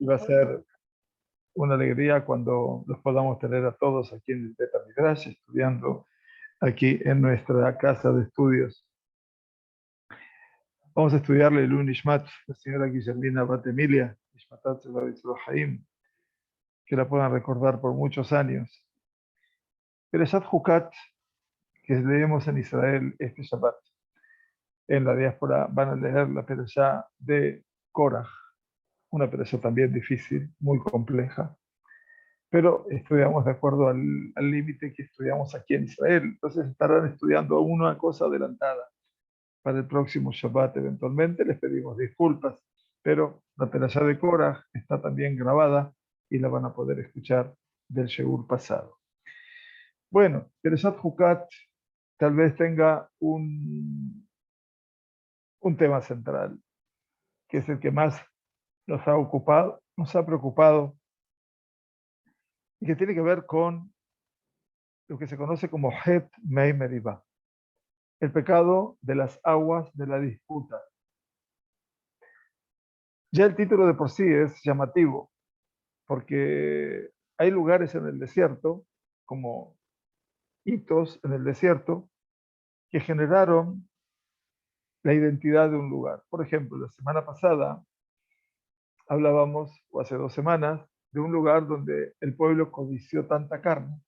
y va a ser una alegría cuando los podamos tener a todos aquí en el Beta Midrash, estudiando aquí en nuestra casa de estudios. Vamos a estudiarle el Nishmat, la señora Guillermina Bat Emilia, Nishmatat Zevaditzo Haim, que la puedan recordar por muchos años. Perashat Hukat, que leemos en Israel este Shabbat. En la diáspora van a leer la Perashá de Korach, una perashá también difícil, muy compleja, pero estudiamos de acuerdo al límite que estudiamos aquí en Israel. Entonces estarán estudiando una cosa adelantada para el próximo Shabbat eventualmente. Les pedimos disculpas, pero la perashá de Korach está también grabada y la van a poder escuchar del Shegur pasado. Bueno, Perashat Hukat tal vez tenga un tema central, que es el que más nos ha ocupado, nos ha preocupado, y que tiene que ver con lo que se conoce como Het Mei Meribah, el pecado de las aguas de la disputa. Ya el título de por sí es llamativo, porque hay lugares en el desierto, como hitos en el desierto, que generaron la identidad de un lugar. Por ejemplo, la semana pasada hablábamos, o hace 2 semanas, de un lugar donde el pueblo codició tanta carne,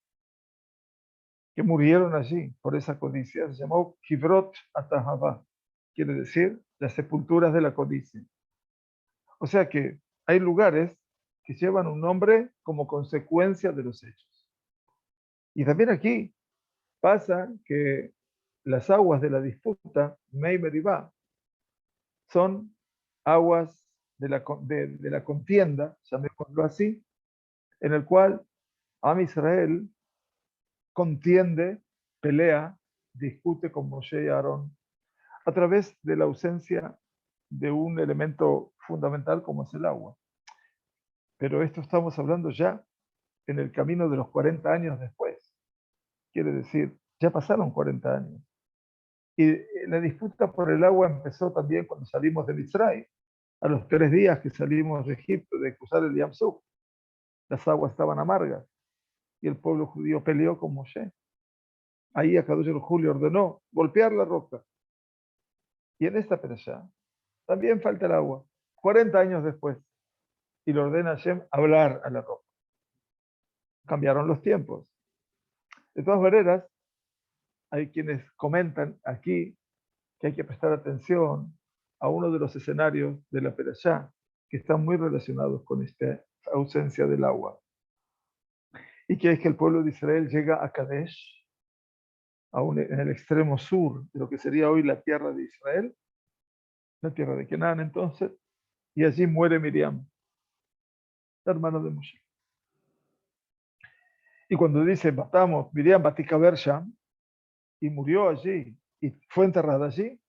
que murieron allí por esa codicia. Se llamó Kibrot Atahavá, quiere decir las sepulturas de la codicia. O sea que hay lugares que llevan un nombre como consecuencia de los hechos. Y también aquí pasa que las aguas de la disputa, Mei Meribá, son aguas de la contienda, llamémoslo así, en el cual Am Israel contiende, pelea, discute con Moshe y Aarón a través de la ausencia de un elemento fundamental como es el agua. Pero esto estamos hablando ya en el camino de los 40 años después. Quiere decir, ya pasaron 40 años. Y la disputa por el agua empezó también cuando salimos de Mitzray. A los 3 días que salimos de Egipto, de cruzar el Yam Suf, las aguas estaban amargas y el pueblo judío peleó con Moshe. Ahí Akadosh Baruj Hu le ordenó golpear la roca. Y en esta perashá también falta el agua, 40 años después, y le ordena a Hashem hablar a la roca. Cambiaron los tiempos. De todas maneras, hay quienes comentan aquí que hay que prestar atención a uno de los escenarios de la perashá que están muy relacionados con esta ausencia del agua. Y que es que el pueblo de Israel llega a Kadesh, en el extremo sur de lo que sería hoy la tierra de Israel, la tierra de Canaán entonces, y allí muere Miriam, la hermana de Moshe. Y cuando dice, matamos Miriam Batika Bersham, y murió allí, y fue enterrada allí,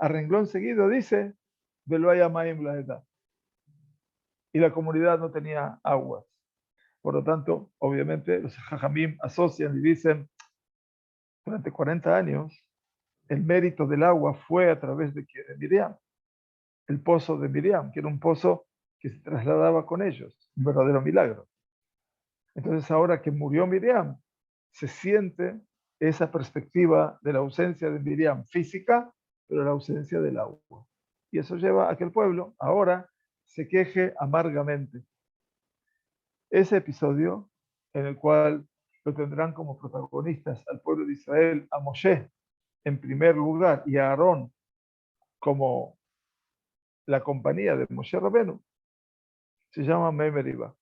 a renglón seguido dice, Veloaya Maim la edad. Y la comunidad no tenía aguas. Por lo tanto, obviamente, los Jajamim asocian y dicen, durante 40 años, el mérito del agua fue a través de Miriam, el pozo de Miriam, que era un pozo que se trasladaba con ellos, un verdadero milagro. Entonces, ahora que murió Miriam, se siente esa perspectiva de la ausencia de Miriam física, pero la ausencia del agua. Y eso lleva a que el pueblo ahora se queje amargamente. Ese episodio en el cual lo tendrán como protagonistas al pueblo de Israel, a Moshe en primer lugar y a Aarón como la compañía de Moshe Rabenu, se llama Mei Meribah.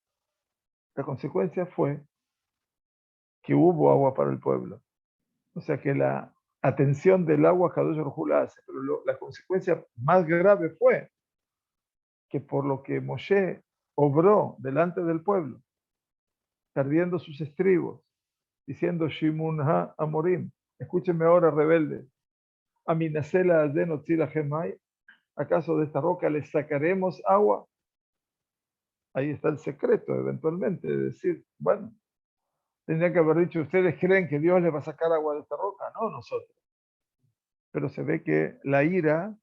La consecuencia fue que hubo agua para el pueblo. O sea que la atención del agua Kadosh Baruj Hu la hace, pero la consecuencia más grave fue que por lo que Moshe obró delante del pueblo, perdiendo sus estribos, diciendo Shimun ha Amorim, escúchenme ahora rebeldes, Aminasela Adeno Tzila Gemai, ¿acaso de esta roca les sacaremos agua? Ahí está el secreto, eventualmente, de decir, bueno, tendría que haber dicho, ¿ustedes creen que Dios les va a sacar agua de esta roca? No, nosotros. Pero se ve que la ira,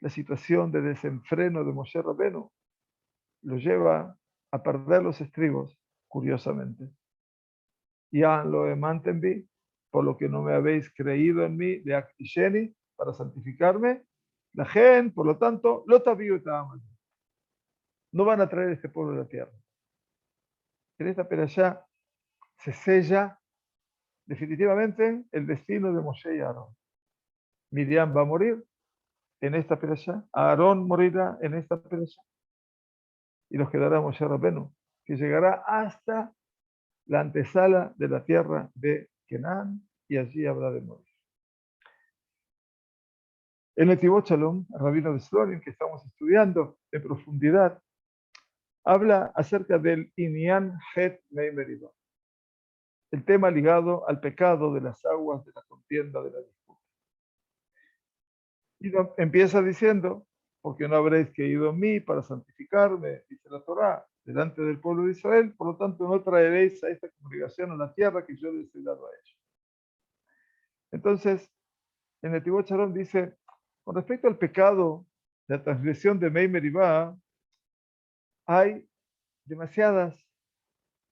la situación de desenfreno de Moshe Rabenu, lo lleva a perder los estribos, curiosamente. Ya lo emantenbi, por lo que no me habéis creído en mí, de Akisheni, para santificarme. La gente, por lo tanto, lo tabiu ta'amal. No van a traer este pueblo a la tierra. En esta perashá se sella definitivamente el destino de Moshe y Aarón. Miriam va a morir en esta perashá, Aarón morirá en esta perashá, y nos quedará Moshe Rabenu, que llegará hasta la antesala de la tierra de Kenan, y allí habrá de morir. En el Tibot Shalom, el rabino de Slonim, que estamos estudiando en profundidad, habla acerca del Inyan Het Mei Meribah, el tema ligado al pecado de las aguas de la contienda de la disputa. Y empieza diciendo, porque no habréis creído en mí para santificarme, dice la Torá, delante del pueblo de Israel, por lo tanto no traeréis a esta congregación a la tierra que yo les he dado a ellos. Entonces, en el Tibot Shalom dice, con respecto al pecado, la transgresión de Mei Meribah, hay demasiadas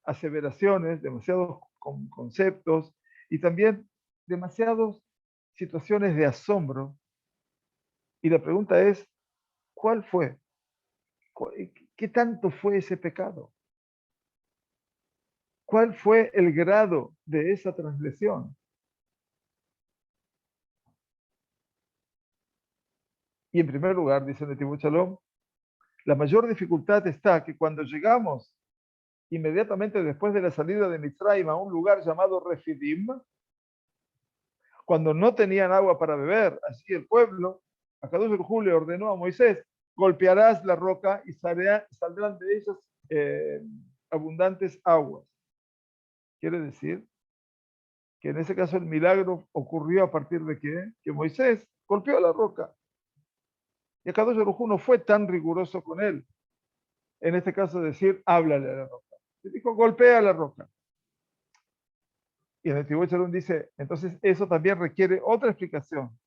aseveraciones, demasiados conceptos y también demasiadas situaciones de asombro. Y la pregunta es, ¿cuál fue? ¿Qué tanto fue ese pecado? ¿Cuál fue el grado de esa transgresión? Y en primer lugar, dice Netibu Shalom, la mayor dificultad está que cuando llegamos inmediatamente después de la salida de Mitzrayim a un lugar llamado Refidim, cuando no tenían agua para beber, así el pueblo, Akadosh Baruj Hu le ordenó a Moisés, golpearás la roca y saldrán de ellas abundantes aguas. Quiere decir que en ese caso el milagro ocurrió a partir de que Moisés golpeó la roca. Y Akadosh Baruj Hu no fue tan riguroso con él. En este caso decir, háblale a la roca. Le dijo, golpea la roca. Y en el Tibot Shalom dice, entonces eso también requiere otra explicación.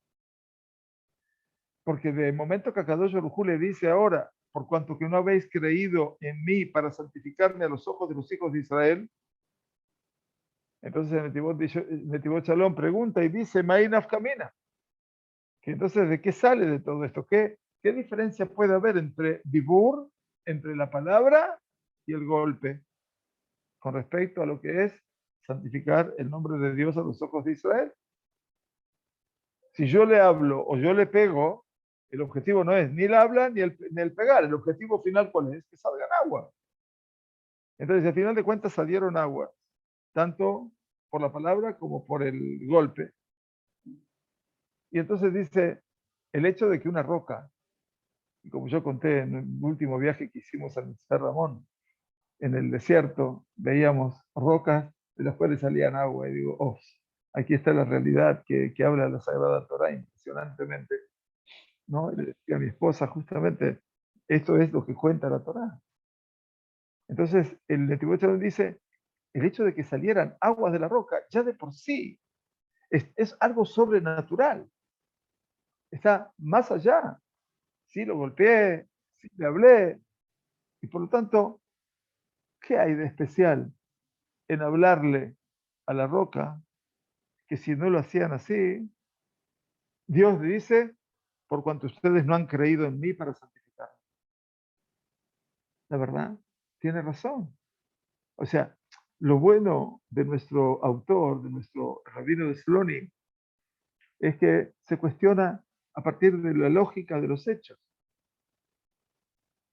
Porque de momento que Akadosh Baruj Hu le dice ahora, por cuanto que no habéis creído en mí para santificarme a los ojos de los hijos de Israel, entonces en el Tibot Shalom pregunta y dice, Ma'inaf Kamina. Que entonces, ¿de qué sale de todo esto? ¿Qué diferencia puede haber entre Dibur, entre la palabra y el golpe, con respecto a lo que es santificar el nombre de Dios a los ojos de Israel? Si yo le hablo o yo le pego, el objetivo no es ni el habla ni el pegar. El objetivo final, ¿cuál es? Que salgan agua. Entonces, al final de cuentas, salieron agua, tanto por la palabra como por el golpe. Y entonces dice, el hecho de que una roca, y como yo conté en el último viaje que hicimos al Mitzvah Ramón, en el desierto, veíamos rocas de las cuales salían agua. Y digo, oh, aquí está la realidad que habla la Sagrada Torá impresionantemente. ¿No? Le decía a mi esposa, justamente, esto es lo que cuenta la Torá. Entonces, el Netivo Shalom dice, el hecho de que salieran aguas de la roca, ya de por sí, es algo sobrenatural. Está más allá. Sí lo golpeé, sí le hablé, y por lo tanto, ¿qué hay de especial en hablarle a la roca? Que si no lo hacían así, Dios le dice, por cuanto ustedes no han creído en mí para santificar. La verdad, tiene razón. O sea, lo bueno de nuestro autor, de nuestro rabino de Slonim, es que se cuestiona a partir de la lógica de los hechos.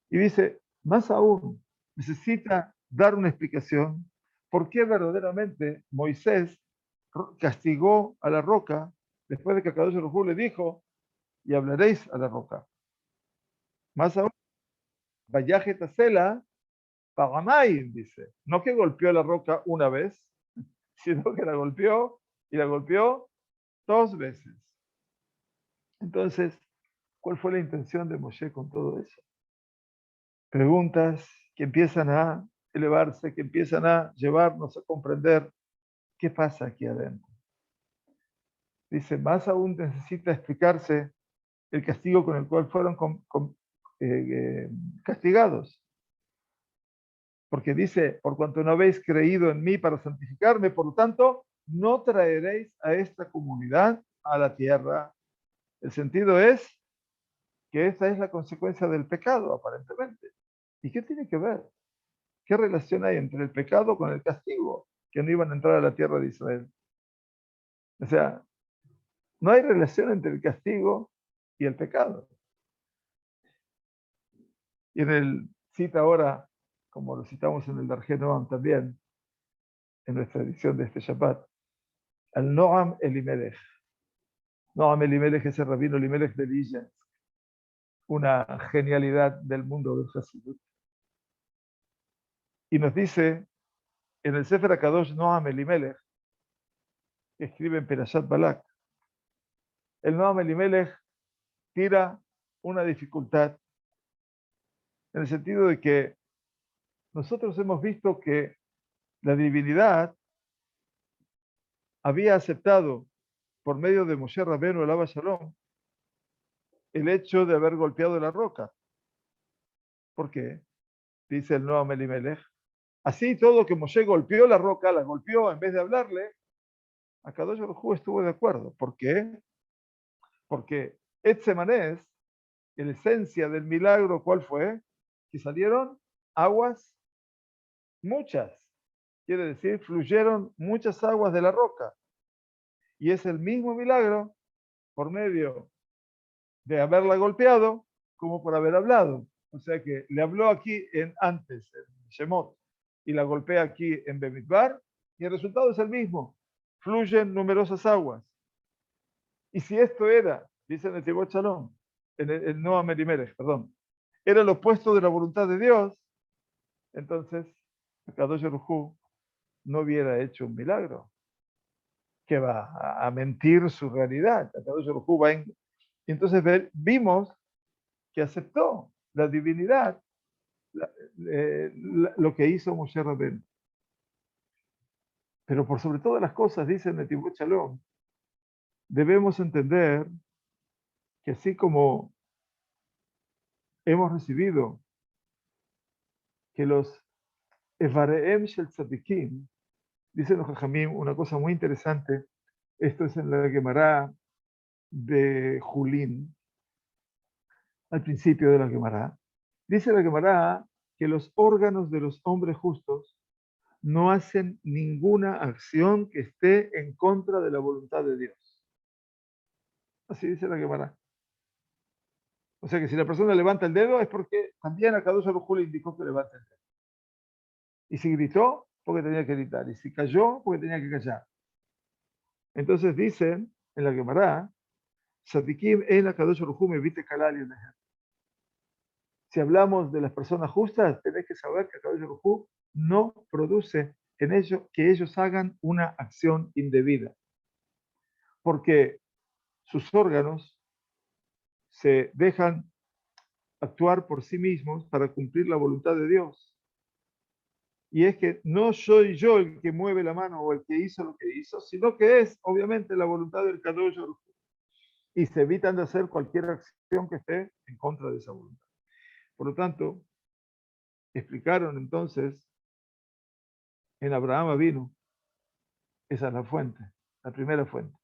Y dice, más aún, necesita dar una explicación por qué verdaderamente Moisés castigó a la roca después de que Akadosh Baruj Hu le dijo, y hablaréis a la roca. Más aún, Vayaje Tasela, Pagamayim, dice. No que golpeó la roca una vez, sino que la golpeó y la golpeó 2 veces. Entonces, ¿cuál fue la intención de Moshe con todo eso? Preguntas que empiezan a elevarse, que empiezan a llevarnos a comprender qué pasa aquí adentro. Dice, más aún necesita explicarse el castigo con el cual fueron castigados. Porque dice, por cuanto no habéis creído en mí para santificarme, por lo tanto, no traeréis a esta comunidad a la tierra. El sentido es que esta es la consecuencia del pecado, aparentemente. ¿Y qué tiene que ver? ¿Qué relación hay entre el pecado con el castigo? Que no iban a entrar a la tierra de Israel. O sea, no hay relación entre el castigo y el pecado. Y en el cita ahora, como lo citamos en el Darjé Noam también, en nuestra edición de este Shabbat, al Noam Elimelech. Noam Elimelech es el rabino Elimelech de Lilla, una genialidad del mundo del Hasidut. Y nos dice en el Sefer HaKadosh Noam Elimelech, que escribe en Perashat Balak, el Noam Elimelech tira una dificultad en el sentido de que nosotros hemos visto que la divinidad había aceptado por medio de Moshe Rabbeinu alaba Shalom el hecho de haber golpeado la roca. ¿Por qué? Dice el Noam Elimelech. Así todo que Moshe golpeó la roca, la golpeó en vez de hablarle, Akadosh Baruj Hu estuvo de acuerdo. ¿Por qué? Porque Etzemanés, la esencia del milagro, ¿cuál fue? Que salieron aguas muchas. Quiere decir, fluyeron muchas aguas de la roca. Y es el mismo milagro por medio de haberla golpeado como por haber hablado. O sea que le habló aquí antes, en Shemot, y la golpea aquí en Bemidbar, y el resultado es el mismo. Fluyen numerosas aguas. Y si esto era, dice en el Tibot Shalom, en el Noam Elimelech, perdón, era lo opuesto de la voluntad de Dios, entonces Kadosh Baruj Hu no hubiera hecho un milagro que va a mentir su realidad. Kadosh Baruj Hu y entonces vimos que aceptó la divinidad, lo que hizo Moshe Rabbeinu. Pero por sobre todas las cosas, dice en el Tibut Shalom, debemos entender que así como hemos recibido que los Evareem Shel Tzadikim, dicen los Jajamim, una cosa muy interesante, esto es en la Gemara de Julín, al principio de la Gemara, dice la Gemara que los órganos de los hombres justos no hacen ninguna acción que esté en contra de la voluntad de Dios. Así dice la Gemara. O sea que si la persona levanta el dedo es porque también a Kadosh Baruj Hu le indicó que levante el dedo. Y si gritó, porque tenía que gritar. Y si cayó, porque tenía que callar. Entonces dicen en la Gemara, Sadikim en la Kadosh Baruj Hu me viste calar y si hablamos de las personas justas, tenés que saber que Kadosh Baruj Hu no produce en ellos que ellos hagan una acción indebida. Porque sus órganos se dejan actuar por sí mismos para cumplir la voluntad de Dios. Y es que no soy yo el que mueve la mano o el que hizo lo que hizo, sino que es obviamente la voluntad del Kadosh Baruj Hu. Y se evitan de hacer cualquier acción que esté en contra de esa voluntad. Por lo tanto, explicaron entonces en Abraham Avinu, esa es la fuente, la primera fuente.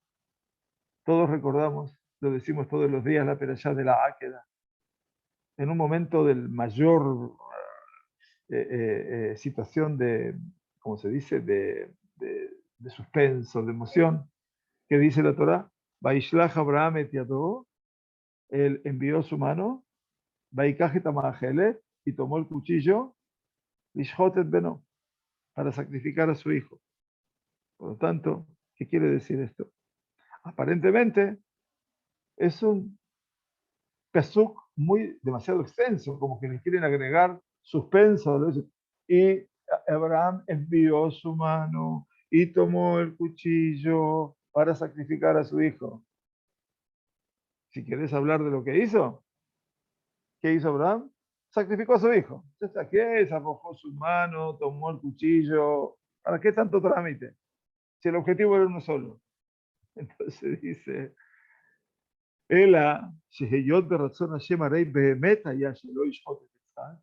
Todos recordamos, lo decimos todos los días, la perashá de la Áqueda, en un momento del mayor situación de, como se dice, de suspenso, de emoción, que dice la Torá, Vaishlach Abraham et yadó, él envió su mano, Vaikajet Amahajelet, y tomó el cuchillo, Lishhotet Beno, para sacrificar a su hijo. Por lo tanto, ¿qué quiere decir esto? Aparentemente es un pesuk muy demasiado extenso, como que le quieren agregar suspenso. Y Abraham envió su mano y tomó el cuchillo para sacrificar a su hijo. Si quieres hablar de lo que hizo, ¿qué hizo Abraham? Sacrificó a su hijo. ¿Qué es? Arrojó su mano, tomó el cuchillo. ¿Para qué tanto trámite? Si el objetivo era uno solo. Entonces dice, Ela, Sheheyot Beratzon Hashem Arei Behemet Haya Shelo Yishhot et Yitzhak.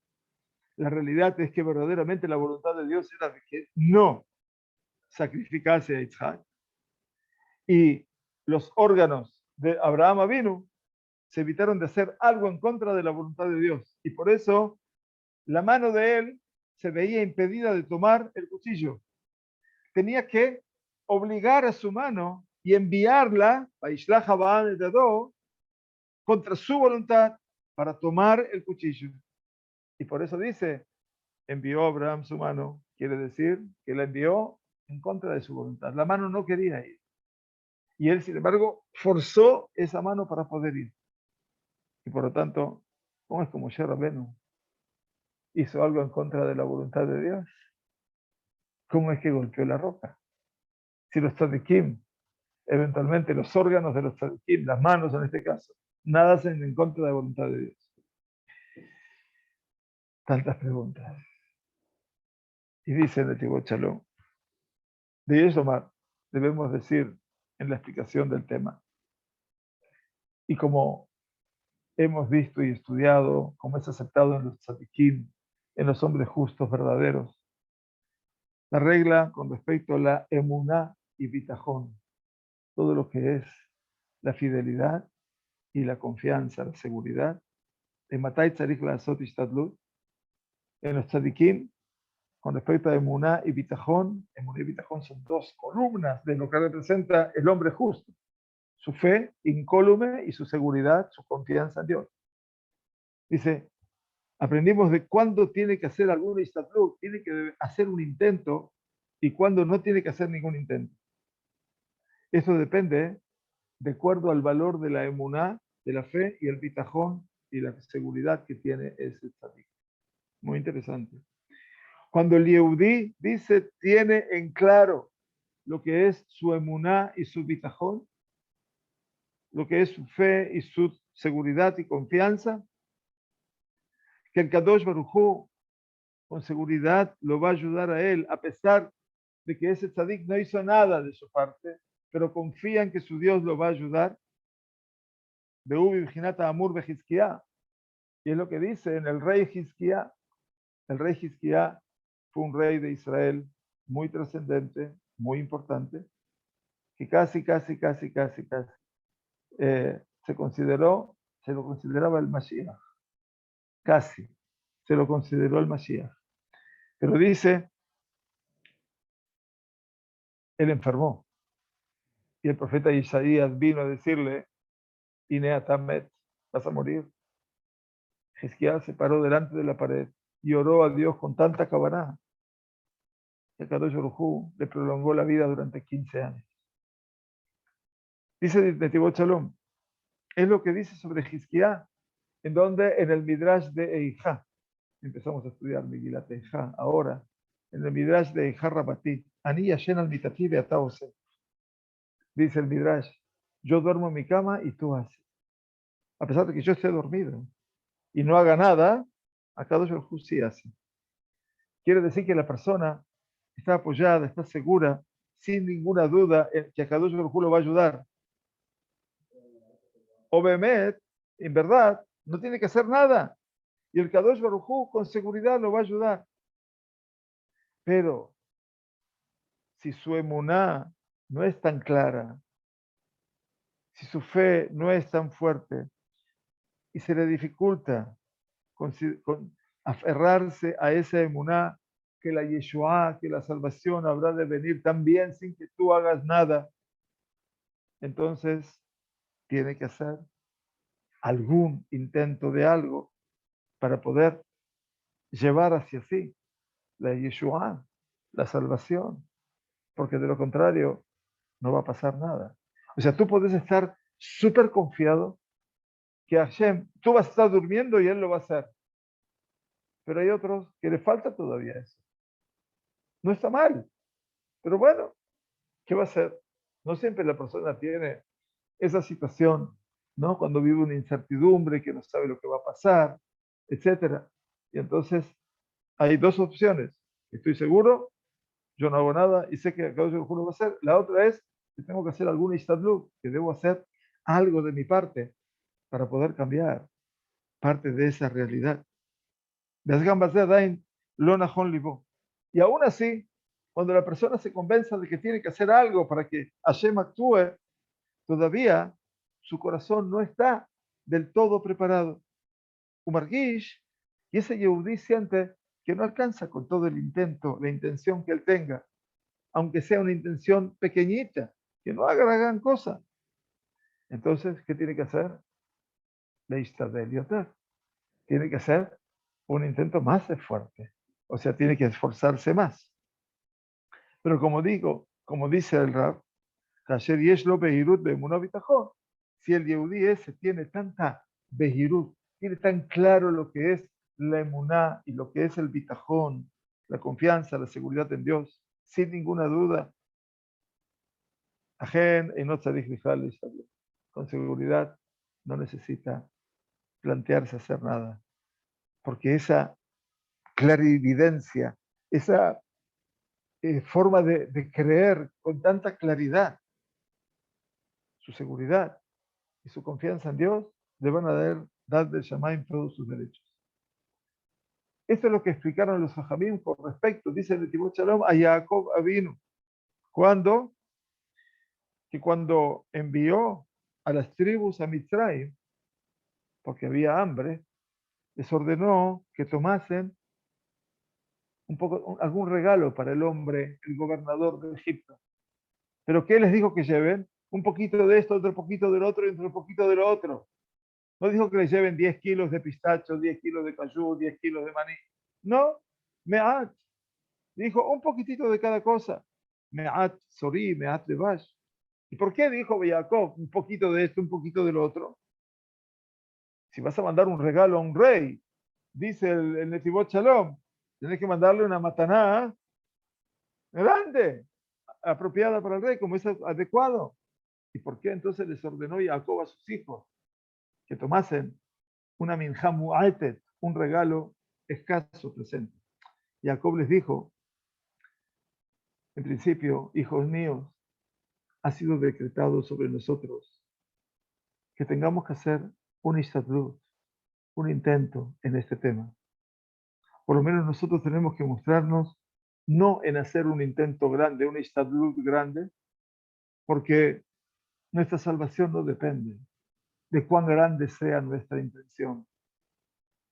La realidad es que verdaderamente la voluntad de Dios era de que no sacrificase a Isaac. Y los órganos de Abraham Avinu se evitaron de hacer algo en contra de la voluntad de Dios. Y por eso la mano de él se veía impedida de tomar el cuchillo. Tenía que obligar a su mano y enviarla a Islah Abraham contra su voluntad para tomar el cuchillo. Y por eso dice, envió a Abraham su mano. Quiere decir que la envió en contra de su voluntad. La mano no quería ir. Y él, sin embargo, forzó esa mano para poder ir. Y por lo tanto, ¿cómo es como Moshe Rabbeinu hizo algo en contra de la voluntad de Dios? ¿Cómo es que golpeó la roca? Si los tzadikim, eventualmente los órganos de los tzadikim, las manos en este caso, nada hacen en contra de la voluntad de Dios. Tantas preguntas. Y dice el Tibot Shalom, de Yeshomar debemos decir en la explicación del tema. Y como hemos visto y estudiado, como es aceptado en los tzadikim, en los hombres justos verdaderos, la regla con respecto a la emuná y bitajón, todo lo que es la fidelidad y la confianza, la seguridad, de Matai Tzarik La'asot Ishtadlut, en los tzadikim, con respecto a emuná y bitajón son dos columnas de lo que representa el hombre justo, su fe incólume y su seguridad, su confianza en Dios. Dice, aprendimos de cuándo tiene que hacer algún istadlut, tiene que hacer un intento y cuándo no tiene que hacer ningún intento. Eso depende de acuerdo al valor de la emuná, de la fe y el bitajón y la seguridad que tiene ese tzadik. Muy interesante. Cuando el Yehudí dice, tiene en claro lo que es su emuná y su bitajón, lo que es su fe y su seguridad y confianza, que el Kadosh Baruj Hu con seguridad lo va a ayudar a él, a pesar de que ese tzadik no hizo nada de su parte, pero confía en que su Dios lo va a ayudar. Beubi Virginata Amur Bejizkiá. Y es lo que dice en el rey Hizkiá. El rey Hizkiá fue un rey de Israel muy trascendente, muy importante, que casi se lo consideraba el Mashiach. Casi se lo consideró el Mashiach. Pero dice, él enfermó. Y el profeta Isaías vino a decirle, Inea Tamet, vas a morir. Hizkiá se paró delante de la pared y oró a Dios con tanta cabaná. El Kadosh Baruj Hu le prolongó la vida durante 15 años. Dice Netibot Shalom, es lo que dice sobre Hizkiá, en donde en el Midrash de Eijá, empezamos a estudiar Megilat Eijá, ahora, en el Midrash de Eijá Rabati, Ani Yashen al Mitati de Ataose, dice el Midrash, yo duermo en mi cama y tú haces. A pesar de que yo esté dormido y no haga nada, a Kadosh Baruj Hu sí hace. Quiere decir que la persona está apoyada, está segura, sin ninguna duda, en que a Kadosh Baruj Hu lo va a ayudar. O Behemet, en verdad, no tiene que hacer nada. Y el Kadosh Baruj Hu con seguridad lo va a ayudar. Pero si su emuná no es tan clara, si su fe no es tan fuerte y se le dificulta con aferrarse a esa emuná, que la Yeshua, que la salvación habrá de venir también sin que tú hagas nada, entonces tiene que hacer algún intento de algo para poder llevar hacia sí la Yeshua, la salvación, porque de lo contrario no va a pasar nada. O sea, tú puedes estar súper confiado que Hashem, tú vas a estar durmiendo y Él lo va a hacer, pero hay otros que le falta todavía eso. No está mal, pero bueno, ¿qué va a hacer? No siempre la persona tiene esa situación, ¿no? Cuando vive una incertidumbre, que no sabe lo que va a pasar, etcétera. Y entonces hay dos opciones. Estoy seguro, yo no hago nada y sé que Akadosh Baruj Hu lo va a hacer. La otra es que tengo que hacer algún istadlut, que debo hacer algo de mi parte para poder cambiar parte de esa realidad. Y aún así, cuando la persona se convenza de que tiene que hacer algo para que Hashem actúe, todavía su corazón no está del todo preparado. Umargish, y ese Yehudí siente que no alcanza con todo el intento, la intención que él tenga, aunque sea una intención pequeñita, que no haga la gran cosa. Entonces, ¿qué tiene que hacer? Leishtadel yoter. Tiene que hacer un intento más fuerte. O sea, tiene que esforzarse más. Pero como digo, como dice el Rab, Kasher yeshlo behirut beemunah bitajón. Si el Yehudí ese tiene tanta behirut, tiene tan claro lo que es la emuná y lo que es el bitajón, la confianza, la seguridad en Dios, sin ninguna duda, ajen y no tzadik bijal, con seguridad no necesita plantearse hacer nada, porque esa clarividencia, esa forma de creer con tanta claridad, su seguridad y su confianza en Dios, le van a dar de Shamaim todos sus derechos. Esto es lo que explicaron los Jajamim con respecto, dice el Tibot Shalom, a Jacob Avinu. ¿Cuándo? Que cuando envió a las tribus a Mitzrayim, porque había hambre, les ordenó que tomasen algún regalo para el hombre, el gobernador de Egipto. ¿Pero qué les dijo que lleven? Un poquito de esto, otro poquito del otro y otro poquito de lo otro. No dijo que les lleven 10 kilos de pistacho, 10 kilos de cayú, 10 kilos de maní. No, me'at. Dijo un poquitito de cada cosa. Me'at sorí, me'at levash. ¿Y por qué dijo Jacob un poquito de esto, un poquito del otro? Si vas a mandar un regalo a un rey, dice el Netivot Shalom, tienes que mandarle una mataná grande, apropiada para el rey, como es adecuado. ¿Y por qué entonces les ordenó Jacob a sus hijos que tomasen una minja mu'atet, un regalo escaso presente? Jacob les dijo, en principio, hijos míos, ha sido decretado sobre nosotros que tengamos que hacer un istadlut, un intento en este tema. Por lo menos nosotros tenemos que mostrarnos no en hacer un intento grande, un istadlut grande, porque nuestra salvación no depende de cuán grande sea nuestra intención.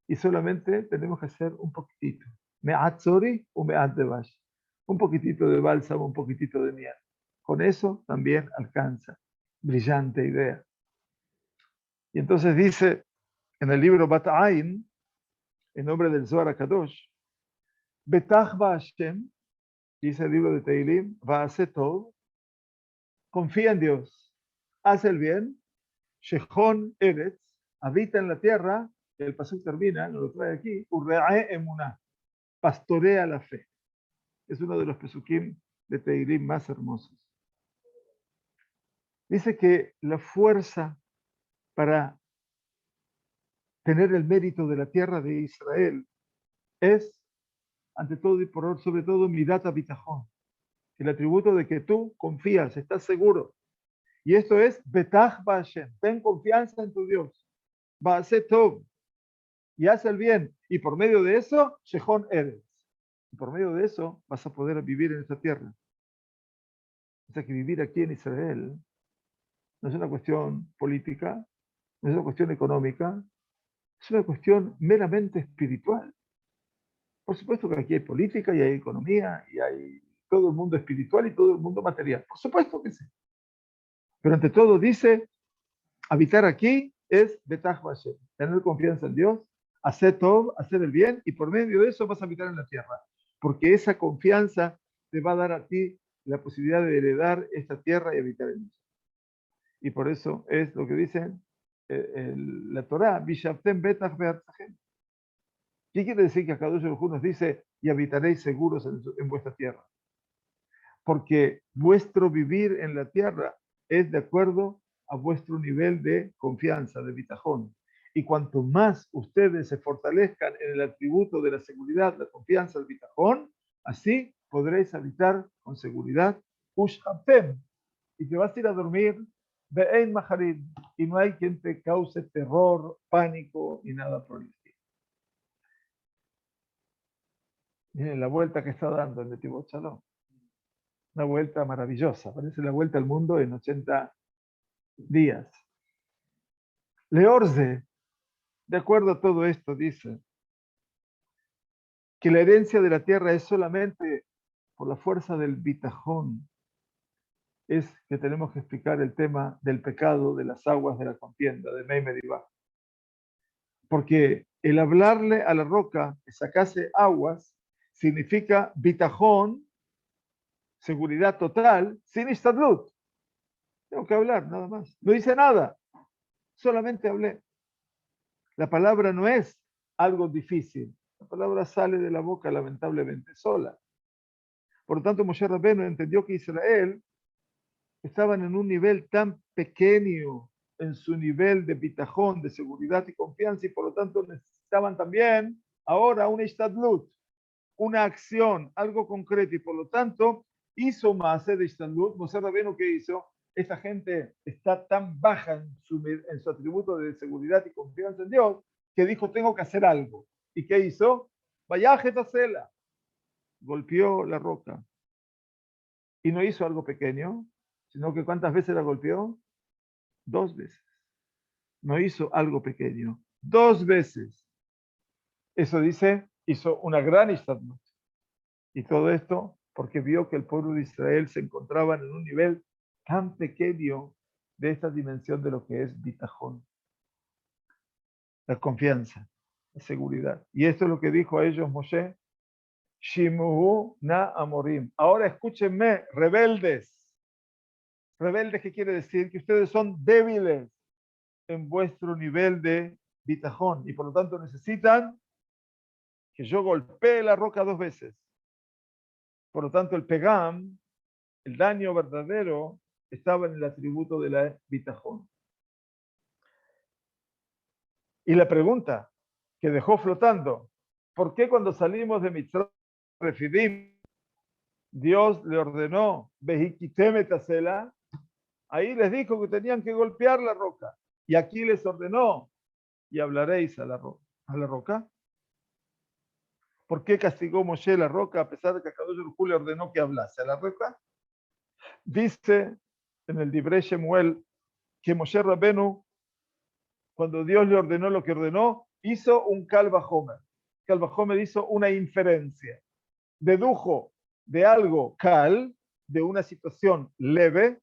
Y solamente tenemos que hacer un poquitito. Me'at zori o me'at devash. Un poquitito de bálsamo, un poquitito de miel. Con eso también alcanza. Brillante idea. Y entonces dice en el libro Bat Ain, en nombre del Zohar HaKadosh, Betach Hashem, dice el libro de Teilim, Va'aseh Tov, confía en Dios, hace el bien, Shechon Eretz, habita en la tierra, el pasuk termina, nos lo trae aquí, Urre'e Emunah, pastorea la fe. Es uno de los pesukim de Teilim más hermosos. Dice que la fuerza para tener el mérito de la tierra de Israel es, ante todo y por sobre todo, midat habitajón, el atributo de que tú confías, estás seguro. Y esto es betach ba'Hashem, ten confianza en tu Dios. Ba'aseh tov, y haz el bien. Y por medio de eso, shechon eretz. Y por medio de eso vas a poder vivir en esta tierra. O sea que vivir aquí en Israel no es una cuestión política, no es una cuestión económica, es una cuestión meramente espiritual. Por supuesto que aquí hay política y hay economía y hay todo el mundo espiritual y todo el mundo material. Por supuesto que sí. Pero ante todo dice, habitar aquí es betach Hashem, tener confianza en Dios, hacer todo, hacer el bien y por medio de eso vas a habitar en la tierra. Porque esa confianza te va a dar a ti la posibilidad de heredar esta tierra y habitar en ella. Y por eso es lo que dicen la Torá, Vishavtem betach be'artzachem. ¿Qué quiere decir que Akadosh Baruj Hu nos dice y habitaréis seguros en vuestra tierra? Porque vuestro vivir en la tierra es de acuerdo a vuestro nivel de confianza, de bitajón. Y cuanto más ustedes se fortalezcan en el atributo de la seguridad, la confianza, el bitajón, así podréis habitar con seguridad. Ushapem, y te vas a ir a dormir be'ein maharim, y no hay quien te cause terror, pánico y nada por el estilo. Miren la vuelta que está dando el Netivot Shalom. Una vuelta maravillosa. Parece la vuelta al mundo en 80 días. Leorze, de acuerdo a todo esto, dice que la herencia de la tierra es solamente por la fuerza del bitajón. Es que tenemos que explicar el tema del pecado de las aguas de la contienda, de Mei Medivá. Porque el hablarle a la roca que sacase aguas significa bitajón, seguridad total, sin istadlut. Tengo que hablar, nada más. No hice nada, solamente hablé. La palabra no es algo difícil. La palabra sale de la boca lamentablemente sola. Por lo tanto, Moshe Rabbeinu entendió que Israel estaban en un nivel tan pequeño en su nivel de bitajón, de seguridad y confianza, y por lo tanto necesitaban también ahora una istadlut, una acción, algo concreto, y por lo tanto hizo más de istadlut. Moshe Rabbeinu, ¿qué hizo? Esta gente está tan baja en su atributo de seguridad y confianza en Dios, que dijo, tengo que hacer algo. ¿Y qué hizo? Vayaje Tacela, golpeó la roca. Y no hizo algo pequeño, sino que ¿cuántas veces la golpeó? 2 veces. No hizo algo pequeño, 2 veces. Eso dice, hizo una gran istadlut. Y todo esto porque vio que el pueblo de Israel se encontraba en un nivel tan pequeño de esta dimensión de lo que es bitajón, la confianza, la seguridad. Y esto es lo que dijo a ellos Moshe, Shimuhu na amorim. Ahora escúchenme, rebeldes. Rebeldes, ¿qué quiere decir? Que ustedes son débiles en vuestro nivel de bitajón y por lo tanto necesitan que yo golpee la roca 2 veces. Por lo tanto, el pegam, el daño verdadero, estaba en el atributo de la bitajón. Y la pregunta que dejó flotando, ¿por qué cuando salimos de Mitzrayim, Refidim, Dios le ordenó, Behikitemetaselah, ahí les dijo que tenían que golpear la roca, y aquí les ordenó, y hablaréis a la roca? ¿Por qué castigó Moshe la roca a pesar de que Akadosh Baruj Hu le ordenó que hablase a la roca? Dice en el Divrei Shemuel que Moshe Rabenu, cuando Dios le ordenó lo que ordenó, hizo un Kal Vajomer. Kal Vajomer hizo una inferencia. Dedujo de algo Kal, de una situación leve,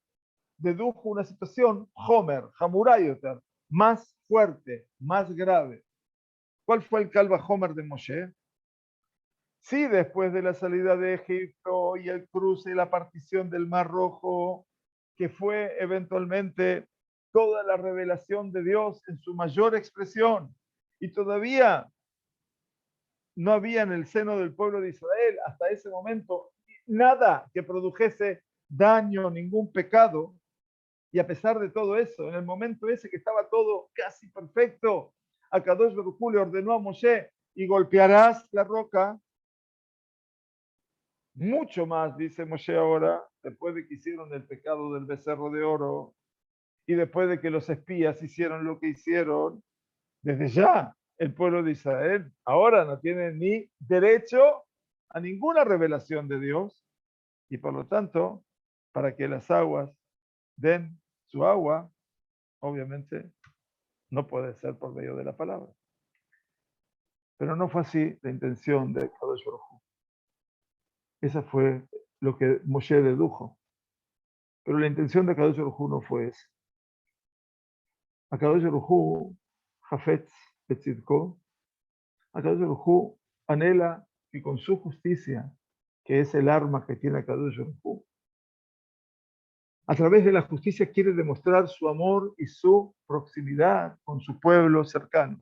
dedujo una situación Homer, Hamurayoter, más fuerte, más grave. ¿Cuál fue el Kal Vajomer de Moshe? Sí, después de la salida de Egipto y el cruce y la partición del Mar Rojo, que fue eventualmente toda la revelación de Dios en su mayor expresión, y todavía no había en el seno del pueblo de Israel hasta ese momento nada que produjese daño, ningún pecado, y a pesar de todo eso, en el momento ese que estaba todo casi perfecto, Akadosh Baruj Hu le ordenó a Moshe, y golpearás la roca. Mucho más, dice Moshe ahora, después de que hicieron el pecado del becerro de oro y después de que los espías hicieron lo que hicieron, desde ya el pueblo de Israel ahora no tiene ni derecho a ninguna revelación de Dios y por lo tanto, para que las aguas den su agua, obviamente no puede ser por medio de la palabra. Pero no fue así la intención de Kadosh Baruj Hu. Esa fue lo que Moshe dedujo. Pero la intención de Akadosh Baruj Hu no fue esa. Akadosh Baruj Hu, Hafetz Betzidko, Akadosh Baruj Hu anhela que con su justicia, que es el arma que tiene Akadosh Baruj Hu, a través de la justicia quiere demostrar su amor y su proximidad con su pueblo cercano.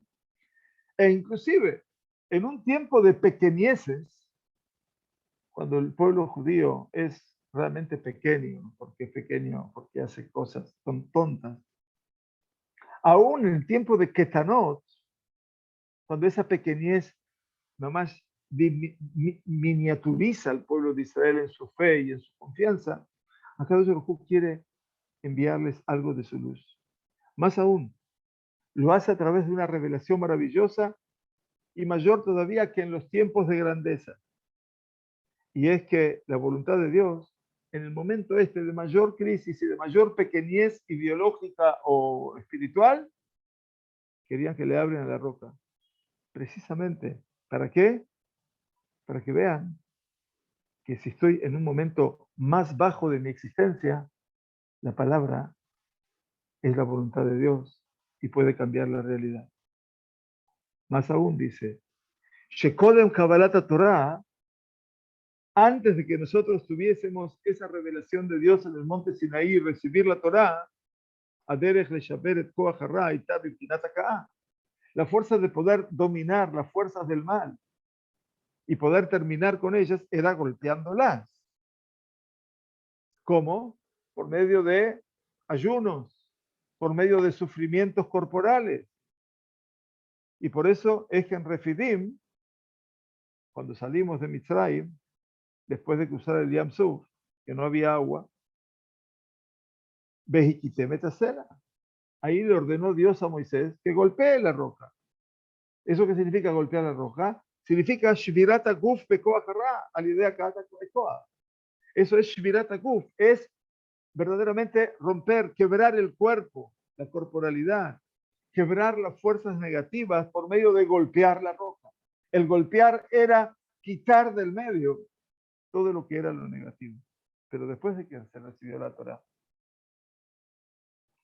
E inclusive, en un tiempo de pequeñeces, cuando el pueblo judío es realmente pequeño, porque es pequeño, porque hace cosas, son tontas, aún en el tiempo de Ketanot, cuando esa pequeñez nomás miniaturiza al pueblo de Israel en su fe y en su confianza, Akadosh Baruj Hu quiere enviarles algo de su luz. Más aún, lo hace a través de una revelación maravillosa y mayor todavía que en los tiempos de grandeza. Y es que la voluntad de Dios, en el momento este de mayor crisis y de mayor pequeñez ideológica o espiritual, querían que le abran a la roca. Precisamente, ¿para qué? Para que vean que si estoy en un momento más bajo de mi existencia, la palabra es la voluntad de Dios y puede cambiar la realidad. Más aún dice, Shekodem Kabbalat Torah, antes de que nosotros tuviésemos esa revelación de Dios en el monte Sinaí y recibir la Torah, Aderech Leshaber et Koach Hara Ita Bibtinat Hakaah, la fuerza de poder dominar las fuerzas del mal y poder terminar con ellas era golpeándolas. ¿Cómo? Por medio de ayunos, por medio de sufrimientos corporales. Y por eso es que en Refidim, cuando salimos de Mitzrayim, después de cruzar el Yam Suf, que no había agua, Bejiquitemeta, ahí le ordenó Dios a Moisés que golpee la roca. ¿Eso qué significa golpear la roca? Significa Shvirata Guf Pekoach Hara, al idea Kata Koach. Eso es Shvirata Guf, es verdaderamente romper, quebrar el cuerpo, la corporalidad, quebrar las fuerzas negativas por medio de golpear la roca. El golpear era quitar del medio todo lo que era lo negativo. Pero después de que se recibió la Torah,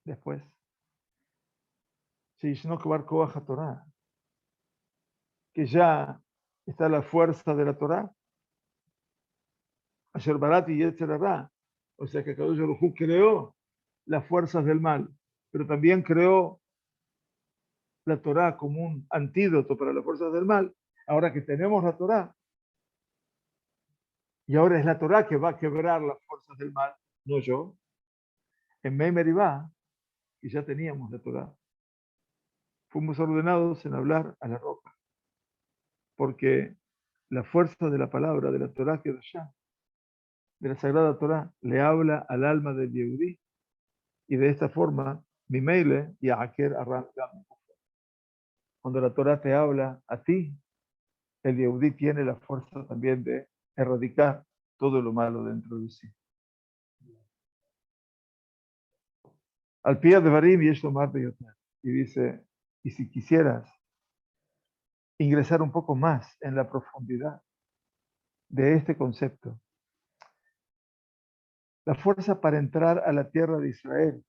después, Torah, que ya está la fuerza de la Torah, Asher Barati y Yetzerará, o sea que Kadosh Baruj Hu creó las fuerzas del mal, pero también creó la Torah como un antídoto para las fuerzas del mal. Ahora que tenemos la Torah, y ahora es la Torah que va a quebrar las fuerzas del mal, no yo. En Mei Meribá, y ya teníamos la Torah, fuimos ordenados en hablar a la roca, porque la fuerza de la palabra, de la Torah que ya, de la Sagrada Torah, le habla al alma del Yehudí, y de esta forma, mi meile y a Aker arranca. Cuando la Torah te habla a ti, el Yehudí tiene la fuerza también de erradicar todo lo malo dentro de sí. Al pie de Barim y esto más de y dice, y si quisieras ingresar un poco más en la profundidad de este concepto, la fuerza para entrar a la tierra de Israel,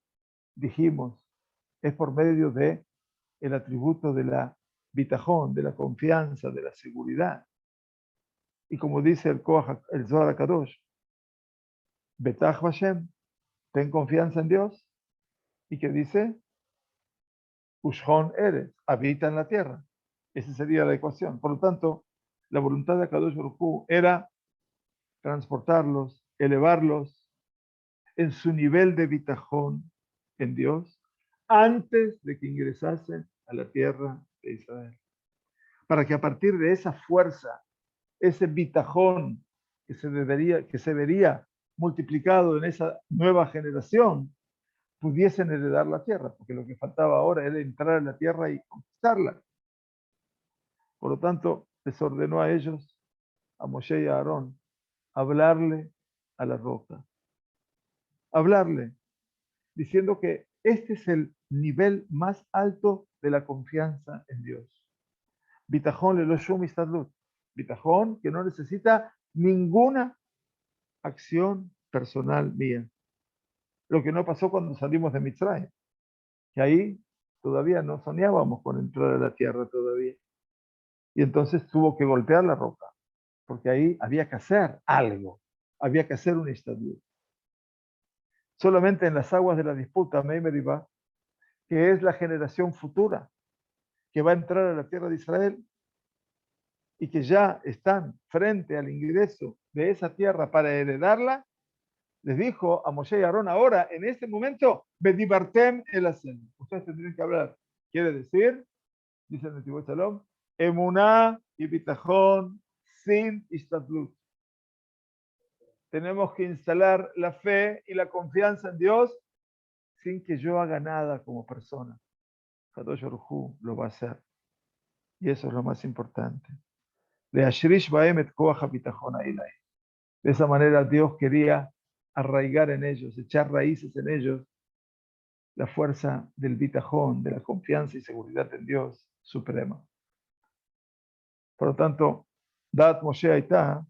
dijimos, es por medio de el atributo de la bitajón, de la confianza, de la seguridad. Y como dice el Zohar HaKadosh, Betach Hashem, ten confianza en Dios. ¿Y qué dice? Ushon eres, habita en la tierra. Esa sería la ecuación. Por lo tanto, la voluntad de Akadosh Baruj Hu era transportarlos, elevarlos en su nivel de bitajón en Dios antes de que ingresasen a la tierra de Israel. Para que a partir de esa fuerza, ese bitajón que se vería multiplicado en esa nueva generación, pudiesen heredar la tierra, porque lo que faltaba ahora era entrar a la tierra y conquistarla. Por lo tanto, les ordenó a ellos, a Moshe y a Aarón, hablarle a la roca. Hablarle, diciendo que este es el nivel más alto de la confianza en Dios. Bitajón le lo shum istadlut. Bitajón que no necesita ninguna acción personal mía. Lo que no pasó cuando salimos de Mitzrayim, que ahí todavía no soñábamos con entrar a la tierra todavía. Y entonces tuvo que golpear la roca, porque ahí había que hacer algo, había que hacer un estadio. Solamente en las aguas de la disputa, Meimeriba, que es la generación futura, que va a entrar a la tierra de Israel y que ya están frente al ingreso de esa tierra para heredarla, les dijo a Moshe y Aarón, ahora, en este momento, Bedibartem el Asen. Ustedes tendrían que hablar. Quiere decir, dice el Netivo Shalom, Emuná y Bitajón sin Istadlut. Tenemos que instalar la fe y la confianza en Dios sin que yo haga nada como persona. Kadosh Baruj Hu lo va a hacer. Y eso es lo más importante. De Ashrish Baem et Koach HaBitachon Hailai. De esa manera Dios quería arraigar en ellos, echar raíces en ellos, la fuerza del bitajón, de la confianza y seguridad en Dios suprema. Por lo tanto, Dat Moshe Aitá,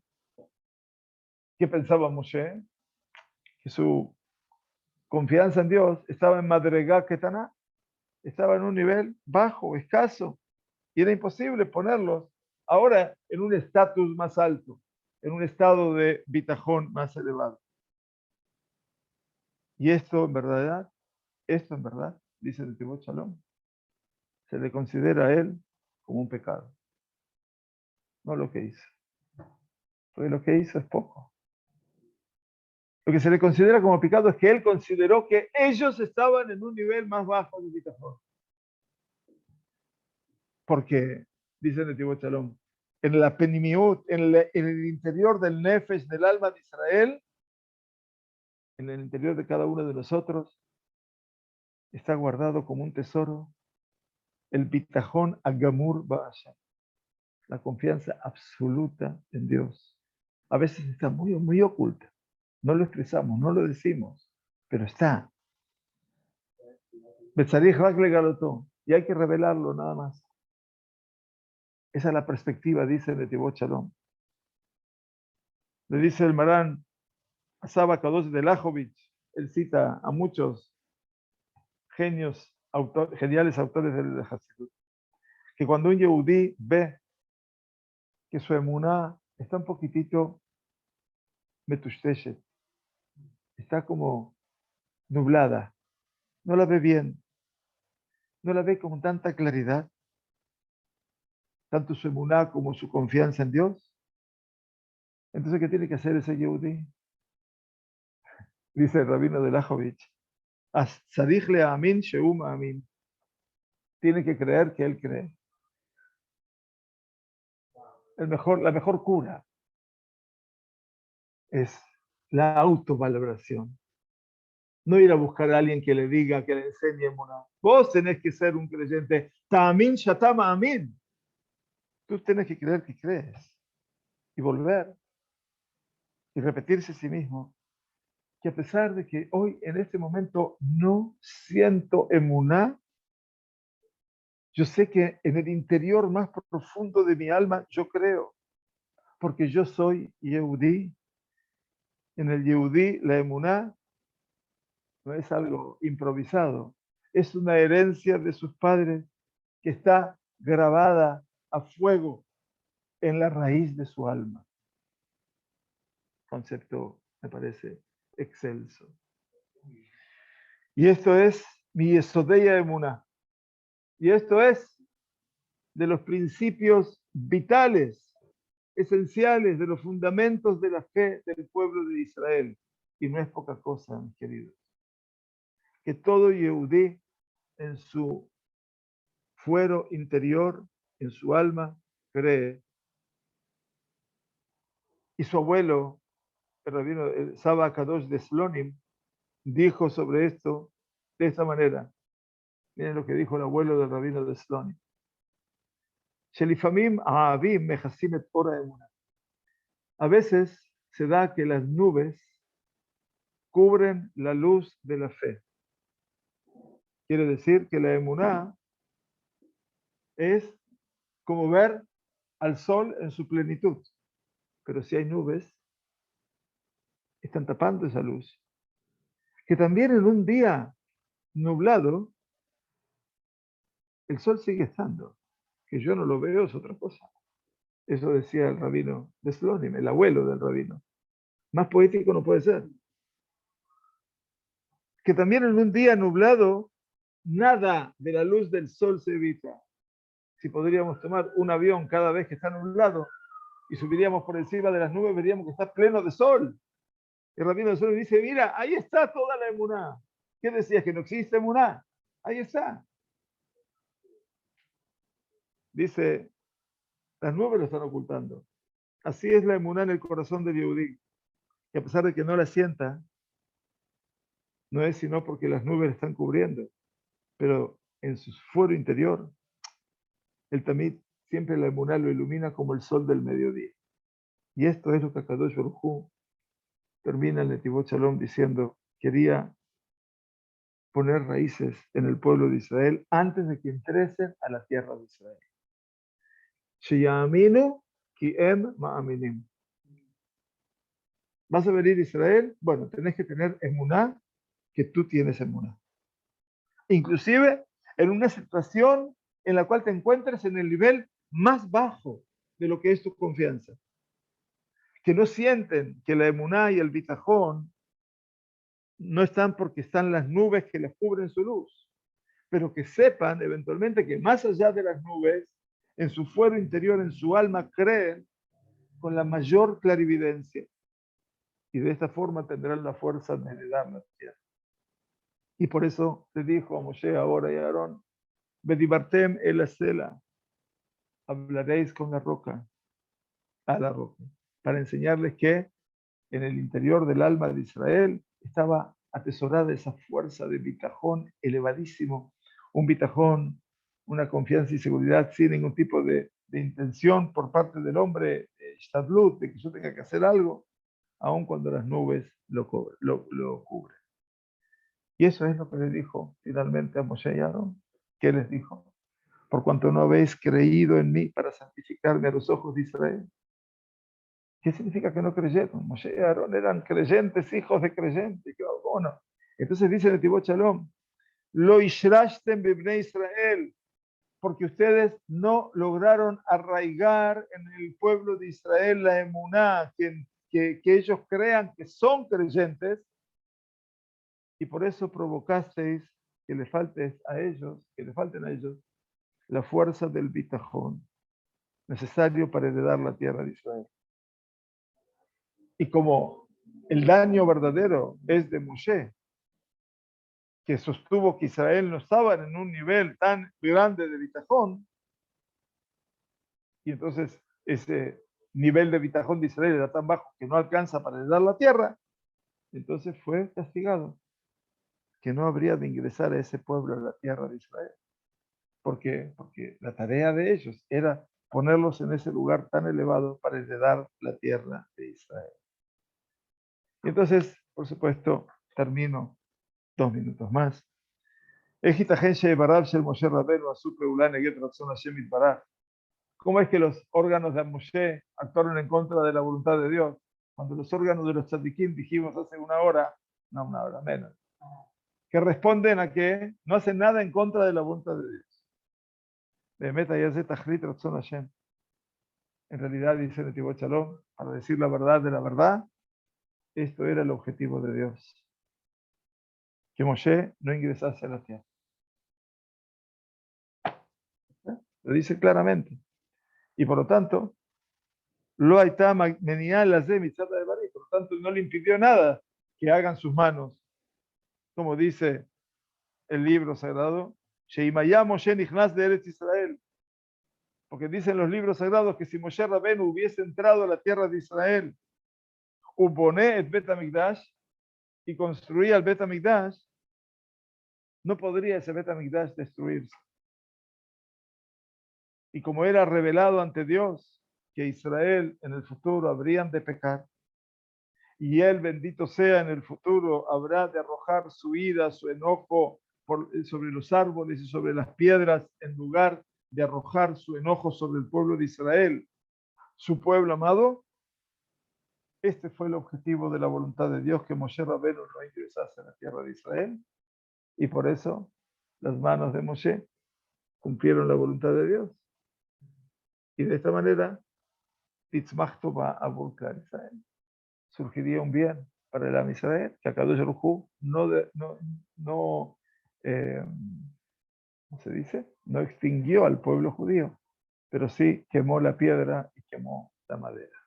¿qué pensaba Moshe? Que su confianza en Dios estaba en Madregá Ketaná, estaba en un nivel bajo, escaso, y era imposible ponerlos ahora en un estatus más alto, en un estado de bitajón más elevado. Y esto en verdad, dice el Tibot Shalom, se le considera a él como un pecado, no lo que hizo. Porque lo que hizo es poco. Lo que se le considera como pecado es que él consideró que ellos estaban en un nivel más bajo de bitajón. Porque, dice el Tibot Shalom, en la penimiut, en el interior del nefesh, del alma de Israel, en el interior de cada uno de nosotros, está guardado como un tesoro el bitajón agamur ba'ashem, la confianza absoluta en Dios. A veces está muy, muy oculta. No lo expresamos, no lo decimos, pero está. Betzarich rak legalotó, y hay que revelarlo nada más. Esa es la perspectiva, dice Netibot Shalom. Le dice el Marán a Saba Kadosh de Lajovich, él cita a muchos geniales autores del Hasidut, que cuando un Yehudí ve que su emuná está un poquitito metushteshet, está como nublada, no la ve bien, no la ve con tanta claridad, tanto su emuná como su confianza en Dios. Entonces, ¿qué tiene que hacer ese Yehudí? Dice el rabino de Lajovich, Tzadich amin sheum amin. Tiene que creer que él cree. La mejor cura es la autovaloración. No ir a buscar a alguien que le diga, que le enseñe emuná. Vos tenés que ser un creyente. Ta'amin shatama amin. Tú tenés que creer que crees. Y volver y repetirse a sí mismo que a pesar de que hoy en este momento no siento emuná, yo sé que en el interior más profundo de mi alma yo creo, porque yo soy Yehudí. En el Yehudí la emuná no es algo improvisado, es una herencia de sus padres que está grabada a fuego en la raíz de su alma. Concepto, me parece, excelso. Y esto es mi Yesodeya Emuná. Y esto es de los principios vitales, esenciales, de los fundamentos de la fe del pueblo de Israel. Y no es poca cosa, mis queridos. Que todo Yehudí en su fuero interior, en su alma, cree. Y su abuelo, el rabino Saba Kadosh de Slonim, dijo sobre esto de esta manera. Miren lo que dijo el abuelo del rabino de Slonim. A veces se da que las nubes cubren la luz de la fe. Quiere decir que la emuná es como ver al sol en su plenitud. Pero si hay nubes, están tapando esa luz. Que también en un día nublado, el sol sigue estando. Que yo no lo veo es otra cosa. Eso decía el rabino de Slonim, el abuelo del rabino. Más poético no puede ser. Que también en un día nublado, nada de la luz del sol se evita. Si podríamos tomar un avión cada vez que está nublado y subiríamos por encima de las nubes, veríamos que está pleno de sol. El rabino de sol dice, mira, ahí está toda la emuná. ¿Qué decías? ¿Que no existe emuná? Ahí está. Dice, las nubes lo están ocultando. Así es la emuná en el corazón del Yehudí. Y a pesar de que no la sienta, no es sino porque las nubes la están cubriendo. Pero en su fuero interior, el tamid siempre la emuná lo ilumina como el sol del mediodía. Y esto es lo que Akadosh Baruj Hu termina el Netivot Shalom diciendo, quería poner raíces en el pueblo de Israel antes de que entresen a la tierra de Israel. Sheyaminu ki em ma'aminim. ¿Vas a venir a Israel? Bueno, tenés que tener emuná, que tú tienes emuná. Inclusive en una situación en la cual te encuentres en el nivel más bajo de lo que es tu confianza. Que no sienten que la emuná y el bitajón no están porque están las nubes que les cubren su luz, pero que sepan eventualmente que más allá de las nubes, en su fuero interior, en su alma, creen con la mayor clarividencia. Y de esta forma tendrán la fuerza de heredar la tierra. Y por eso te dijo a Moshe ahora y a Aarón, Bedibartem el acela, hablaréis con la roca, a la roca, para enseñarles que en el interior del alma de Israel estaba atesorada esa fuerza de bitajón elevadísimo, un bitajón, una confianza y seguridad sin ningún tipo de intención por parte del hombre, shtadlut, de que yo tenga que hacer algo, aun cuando las nubes lo cubren. Y eso es lo que le dijo finalmente a Moshe y Aarón. ¿Qué les dijo? Por cuanto no habéis creído en mí para santificarme a los ojos de Israel. ¿Qué significa que no creyeron? Moshe y Aarón eran creyentes, hijos de creyentes. Bueno, entonces dice el Netivot Shalom, lo ishrashtem bibnei Israel, porque ustedes no lograron arraigar en el pueblo de Israel la emuná, que ellos crean que son creyentes, y por eso provocasteis que le falten a ellos la fuerza del bitajón necesario para heredar la tierra de Israel. Y como el daño verdadero es de Moshe, que sostuvo que Israel no estaba en un nivel tan grande de bitajón, y entonces ese nivel de bitajón de Israel era tan bajo que no alcanza para heredar la tierra, entonces fue castigado, que no habría de ingresar a ese pueblo a la tierra de Israel. ¿Por qué? Porque la tarea de ellos era ponerlos en ese lugar tan elevado para heredar la tierra de Israel. Y entonces, por supuesto, termino 2 minutos más. ¿Cómo es que los órganos de Moshe actuaron en contra de la voluntad de Dios? Cuando los órganos de los tzadikim, dijimos hace una hora menos, que responden a que no hacen nada en contra de la voluntad de Dios. En realidad, dice Netivot Shalom, para decir la verdad de la verdad, esto era el objetivo de Dios. Que Moshe no ingresase a la tierra. Lo dice claramente. Y por lo tanto, lo hayta menial las de mitzvah de Barí, por lo tanto, no le impidió nada que hagan sus manos, como dice el libro sagrado, Sheimayá Moshe nichnas de Eretz Israel. Porque dicen los libros sagrados que si Moshe Rabenu hubiese entrado a la tierra de Israel, uponé et Bet HaMikdash, y construía el Bet HaMikdash, no podría ese Bet HaMikdash destruirse. Y como era revelado ante Dios que Israel en el futuro habrían de pecar, y él, bendito sea, en el futuro habrá de arrojar su ira, su enojo sobre los árboles y sobre las piedras, en lugar de arrojar su enojo sobre el pueblo de Israel, su pueblo amado. Este fue el objetivo de la voluntad de Dios, que Moshe Rabenu no ingresase a la tierra de Israel, y por eso las manos de Moshe cumplieron la voluntad de Dios. Y de esta manera, Titzmach Tova Abul Klal Israel, surgiría un bien para el Am Israel, que Akadosh Baruj Hu ¿cómo se dice? No extinguió al pueblo judío, pero sí quemó la piedra y quemó la madera.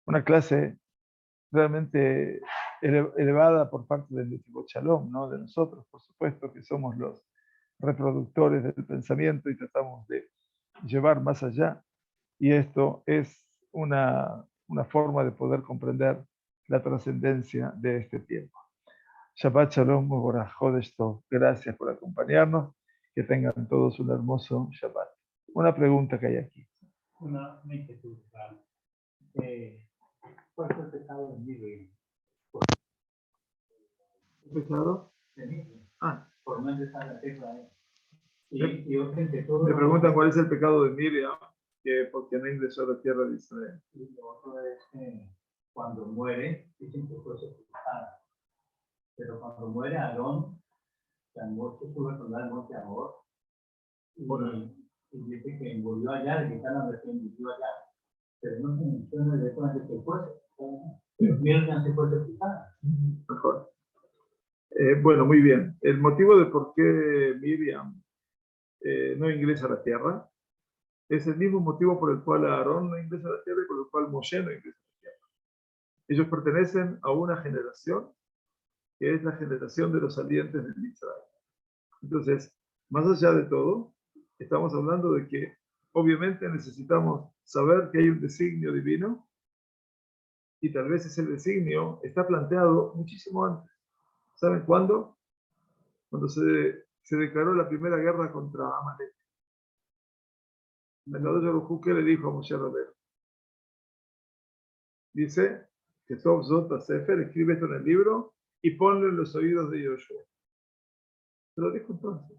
Una clase realmente elevada por parte del Netivot Shalom, ¿no? De nosotros, por supuesto, que somos los reproductores del pensamiento y tratamos de llevar más allá. Y esto es una forma de poder comprender la trascendencia de este tiempo. Shabbat Shalom, Mubarak Chodesh Tov. Gracias por acompañarnos. Que tengan todos un hermoso Shabbat. Una pregunta que hay aquí. Una inquietud. ¿Cuál fue el pecado del libro? ¿Un pecado? Ah. Por no empezar la tecla ahí. Me preguntan cuál es el pecado de Miriam, que porque no ingresó a la tierra de Israel. Y lo otro es que cuando muere, dicen que fue sepultada. Pero cuando muere Aarón, la muerte sube con el monte Amor. Y dice que murió allá, le quitaron de que murió allá. Pero no se menciona directamente que fue. Miriam se fue sepultada. Mejor. Bueno, muy bien. El motivo de por qué Miriam no ingresa a la tierra es el mismo motivo por el cual Aarón no ingresa a la tierra y por el cual Moshe no ingresa a la tierra. Ellos pertenecen a una generación que es la generación de los salientes de Israel. Entonces, más allá de todo, estamos hablando de que obviamente necesitamos saber que hay un designio divino y tal vez ese designio está planteado muchísimo antes. ¿Saben cuándo? Cuando se declaró la primera guerra contra Amalek. El ¿qué le dijo a Moshe Rabbeinu? Dice que Tov Zot Sefer, escribe esto en el libro y ponlo en los oídos de Yoshua. Se lo dijo entonces.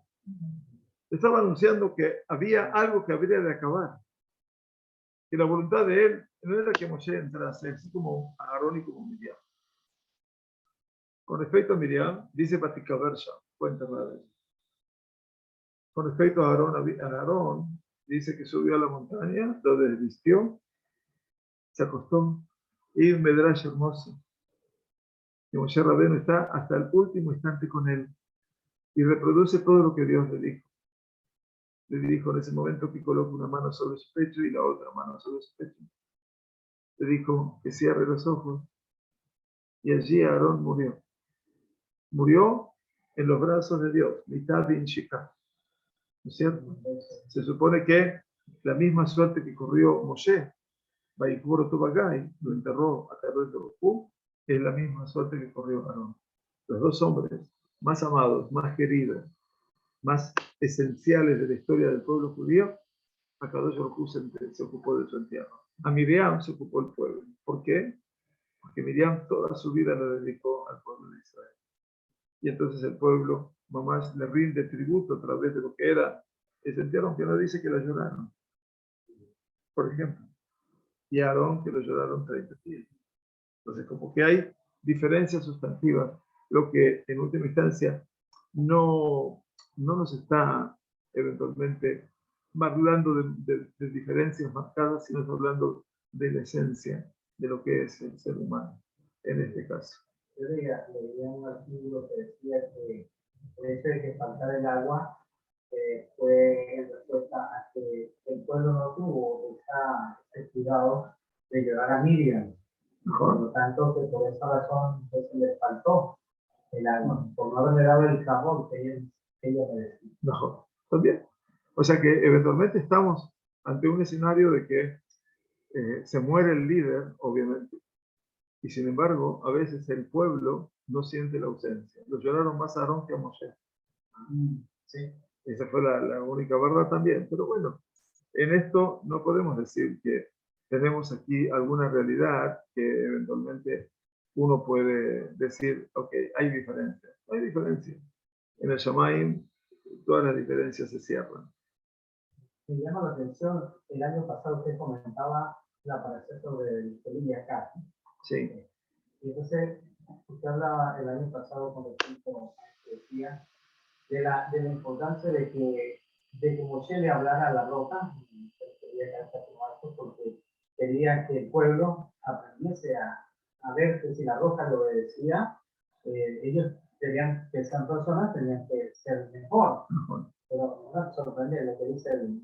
Estaba anunciando que había algo que habría de acabar. Que la voluntad de él no era que Moshe entrase, así como Aarón y como Miriam. Con respecto a Miriam, dice Patika Bersha, fue enterrada. Con respecto a Aarón, dice que subió a la montaña, lo desvistió, se acostó, y un medrash hermoso. Y Moshe Rabbeinu está hasta el último instante con él y reproduce todo lo que Dios le dijo. Le dijo en ese momento que coloque una mano sobre su pecho y la otra mano sobre su pecho. Le dijo que cierre los ojos y allí Aarón murió. Murió en los brazos de Dios, mitad de Inshika. ¿No es cierto? Se supone que la misma suerte que corrió Moshe, Baikuro Tobagai, lo enterró a través de Rukú, es la misma suerte que corrió Aarón. Los dos hombres más amados, más queridos, más esenciales de la historia del pueblo judío, Akadosh Baruj Hu se ocupó de su entierro. A Miriam se ocupó el pueblo. ¿Por qué? Porque Miriam toda su vida la dedicó al pueblo de Israel. Y entonces el pueblo, mamás, le rinde tributo a través de lo que era ese entierro, aunque no dice que la lloraron. Por ejemplo. Y a Aarón que lo lloraron 30 días. Entonces, como que hay diferencias sustantivas, lo que en última instancia no nos está eventualmente hablando de diferencias marcadas, sino hablando de la esencia de lo que es el ser humano en este caso. Yo leía un artículo que decía que el hecho de que faltara el agua fue en respuesta a que el pueblo no tuvo ese cuidado de llevar a Miriam. Por lo tanto, que por esa razón se les faltó el agua, por no haberle dado el sabor que ella merecía. Mejor, también. O sea que eventualmente estamos ante un escenario de que se muere el líder, obviamente, y sin embargo, a veces el pueblo no siente la ausencia. Lo lloraron más a Aarón que a Moshe. Sí. Esa fue la única verdad también. Pero bueno, en esto no podemos decir que tenemos aquí alguna realidad que eventualmente uno puede decir, ok, hay diferencia. No hay diferencia. En el Shamaim todas las diferencias se cierran. Me llama la atención, el año pasado usted comentaba la aparición sobre el Sevilla acá. Sí. Y entonces, usted hablaba el año pasado con el tiempo que decía de la importancia de que Moshe le hablara a la roca, porque quería que el pueblo aprendiese a ver que si la roca lo obedecía, ellos tenían que ser personas, tenían que ser mejor. Pero no sorprende lo que dice el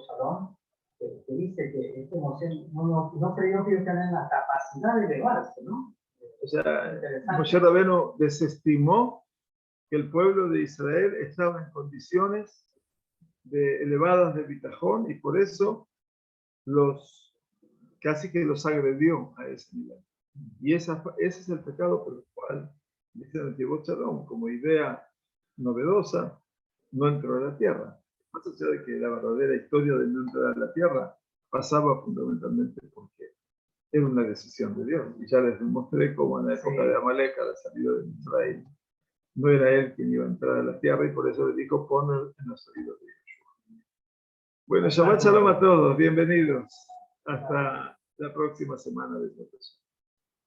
Salón, que dice que este Moshe no creyó que ellos tenían la capacidad de elevarse, ¿no? O sea, Moshe Rabbeinu desestimó que el pueblo de Israel estaba en condiciones elevadas de bitajón y por eso casi que los agredió a ese nivel. Y ese es el pecado por el cual, dice el Yevot Shalom, como idea novedosa, no entró a la tierra. Más allá de que la verdadera historia de no entrar a la tierra pasaba fundamentalmente porque era una decisión de Dios. Y ya les demostré cómo en la época de Amalek, a la salida de Israel, No era él quien iba a entrar a la tierra y por eso le dijo, pon en los oídos de Yeshua. Bueno, Shabbat Shalom a todos, bienvenidos. Hasta la próxima semana de